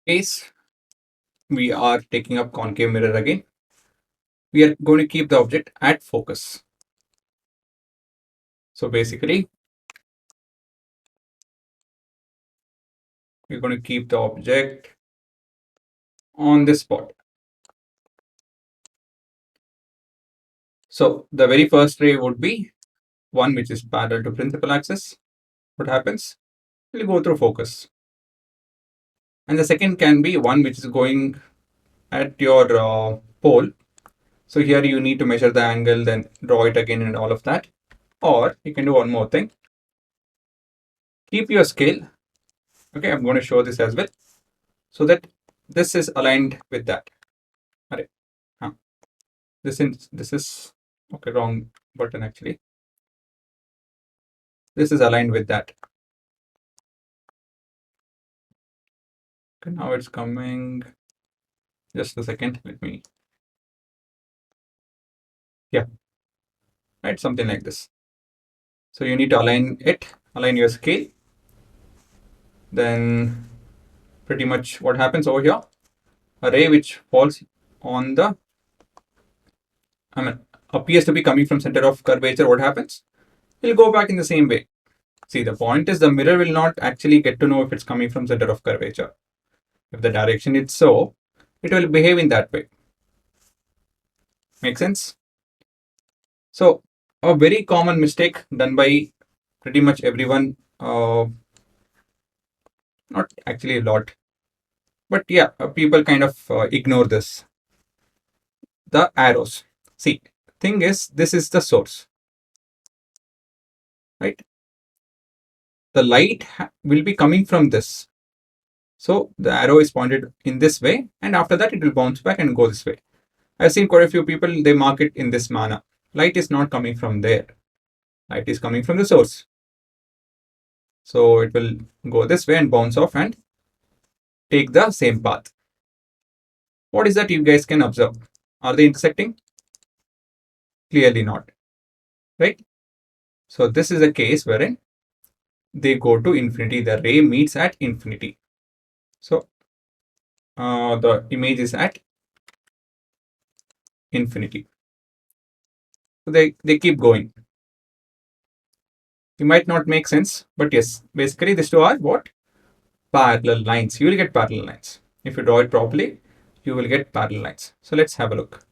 Case we are taking up concave mirror again. We are going to keep the object at focus. So basically, we're going to keep the object on this spot. So the very first ray would be one which is parallel to principal axis. What happens? It will go through focus. And the second can be one which is going at your pole. So here you need to measure the angle, then draw it again and all of that. Or you can do one more thing. Keep your scale. Okay, I'm going to show this as well. So that this is aligned with that. All right. This is okay, wrong button actually. This is aligned with that. Okay, now it's coming. Just a second. Let me. Yeah. Right, something like this. So you need to align it, align your scale. Then pretty much what happens over here, a ray which falls on the, appears to be coming from center of curvature, what happens? It'll go back in the same way. See, the point is the mirror will not actually get to know if it's coming from center of curvature. If the direction is so, it will behave in that way. Make sense? So a very common mistake done by pretty much everyone, not actually a lot, but yeah, people kind of ignore this. The arrows. See, thing is, this is the source, right? The light will be coming from this. So the arrow is pointed in this way, and after that it will bounce back and go this way. I've seen quite a few people, they mark it in this manner. Light is not coming from there. Light is coming from the source. So it will go this way and bounce off and take the same path. What is that you guys can observe? Are they intersecting? Clearly not, right? So this is a case wherein they go to infinity. The ray meets at infinity. So the image is at infinity. So they keep going. It might not make sense, but yes, basically these two are what? Parallel lines. You will get parallel lines. If you draw it properly, you will get parallel lines. So let's have a look.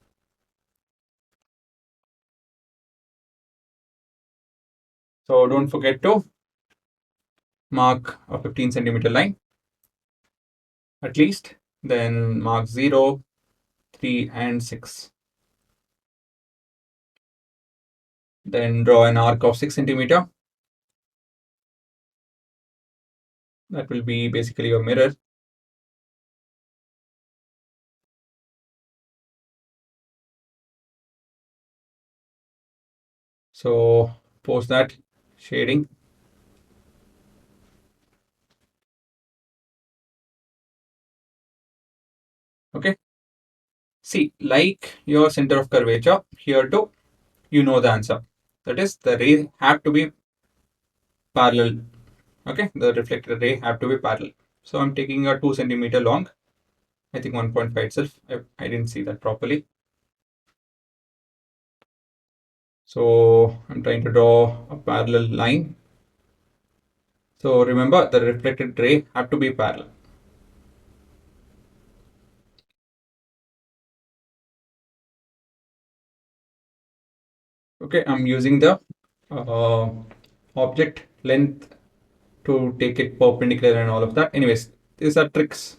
So don't forget to mark a 15 centimeter line at least. Then mark 0, 3, and 6. Then draw an arc of 6 centimeter. That will be basically your mirror. So post that shading. Okay. See, like your center of curvature, here too, you know the answer. That is, the rays have to be parallel. Okay, the reflected ray have to be parallel. So I'm taking a 2 centimeter long. I think 1.5 itself. I didn't see that properly. So I'm trying to draw a parallel line. So remember, the reflected ray have to be parallel. Okay, I'm using the object length to take it perpendicular and all of that. Anyways, these are tricks.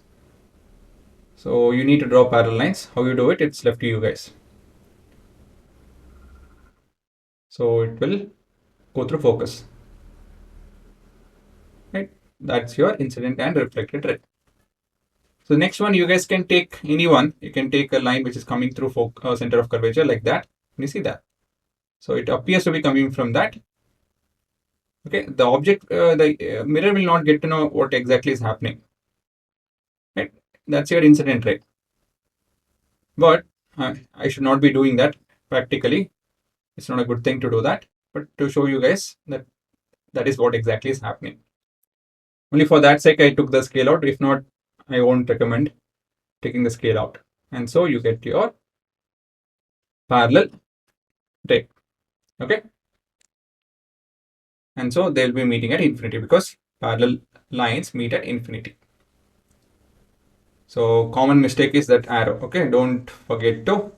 So you need to draw parallel lines. How you do it, it's left to you guys. So it will go through focus. Right? That's your incident and reflected ray. So next one, you guys can take any one. You can take a line which is coming through center of curvature like that. You see that? So it appears to be coming from that. Okay, the object, the mirror will not get to know what exactly is happening. Right? That's your incident ray. But I should not be doing that practically. It's not a good thing to do that. But to show you guys that that is what exactly is happening. Only for that sake I took the scale out. If not, I won't recommend taking the scale out. And so you get your parallel ray. Okay. And so they'll be meeting at infinity because parallel lines meet at infinity. So common mistake is that arrow. Okay. Don't forget to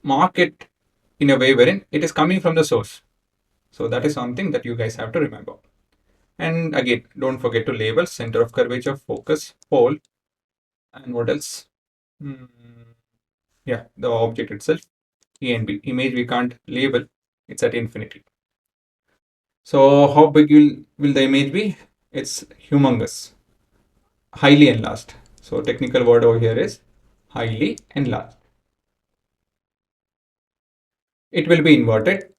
mark it in a way wherein it is coming from the source. So that is something that you guys have to remember. And again, don't forget to label center of curvature, focus, pole, and what else? Yeah, the object itself, A and B. Image we can't label, it's at infinity. So how big will the image be? It's humongous, highly enlarged. So technical word over here is highly enlarged. It will be inverted.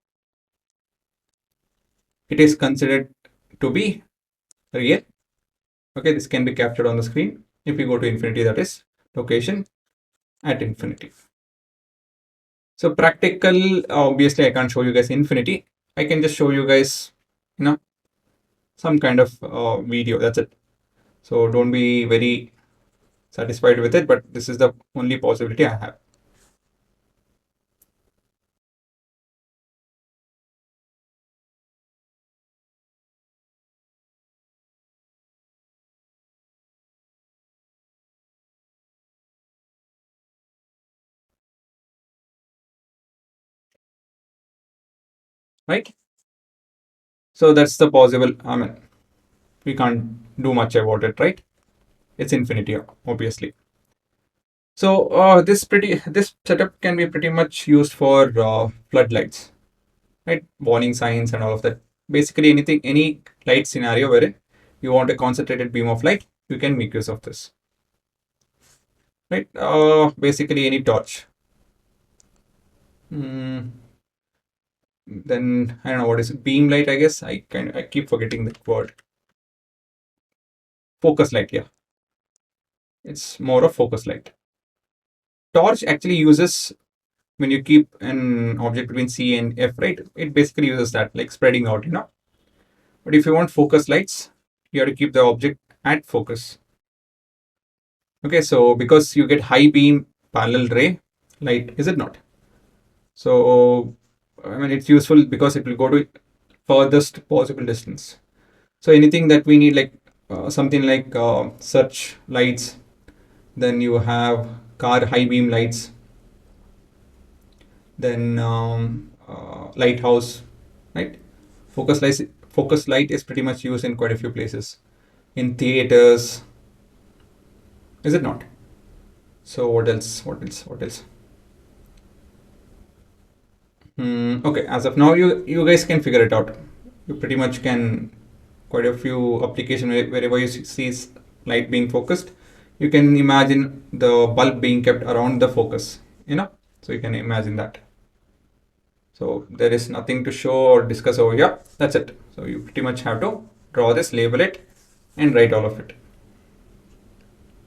It is considered to be real. Okay, this can be captured on the screen. If we go to infinity, that is location at infinity. So practical, obviously I can't show you guys infinity. I can just show you guys, some kind of video. That's it. So don't be very satisfied with it, but this is the only possibility I have. Right? So that's the possible. I mean, we can't do much about it, right? It's infinity, obviously. So this setup can be pretty much used for floodlights, right? Warning signs and all of that. Basically, any light scenario wherein you want a concentrated beam of light, you can make use of this, right? Basically, any torch. Then I don't know what is it, beam light. I guess I keep forgetting the word. Focus light, yeah. It's more of focus light. Torch actually uses when you keep an object between C and F, right? It basically uses that, like spreading out. But if you want focus lights, you have to keep the object at focus. Okay, so because you get high beam parallel ray light, is it not? So I mean, it's useful because it will go to furthest possible distance. So anything that we need, like something like search lights, then you have car high beam lights, then lighthouse, right? Focus light is pretty much used in quite a few places, in theaters, is it not? So what else? What else? Okay, as of now, you guys can figure it out. You pretty much can quite a few application wherever you see light being focused. You can imagine the bulb being kept around the focus. So you can imagine that. So there is nothing to show or discuss over here. That's it. So you pretty much have to draw this, label it, and write all of it.